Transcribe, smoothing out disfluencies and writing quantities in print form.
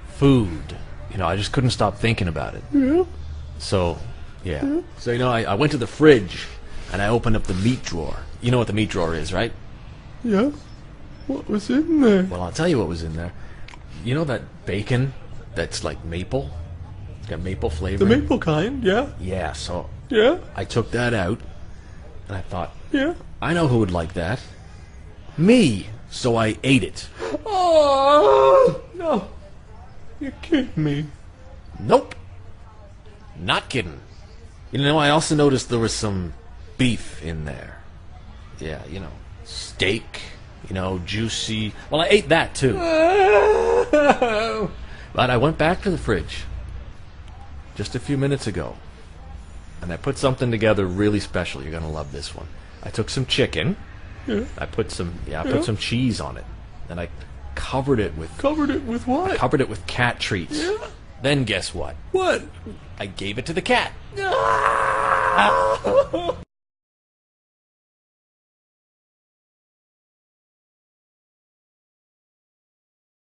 food. You know, I just couldn't stop thinking about it. Yeah. So, yeah. So, you know, I went to the fridge and I opened up the meat drawer. You know what the meat drawer is, right? Yeah. What was in there? Well, I'll tell you what was in there. You know that bacon that's like maple? It's got maple flavor. The maple kind, yeah. Yeah, so Yeah. I took that out and I thought, Yeah. I know who would like that. Me. So I ate it. Oh, no. You're kidding me. Nope. Not kidding. You know, I also noticed there was some beef in there. Yeah, you know, steak, you know, juicy. Well, I ate that too. But I went back to the fridge just a few minutes ago, and I put something together really special. You're going to love this one. I took some chicken. Yeah. I put some cheese on it. Then I covered it with Covered it with what? cat treats. Yeah. Then guess what? What? I gave it to the cat.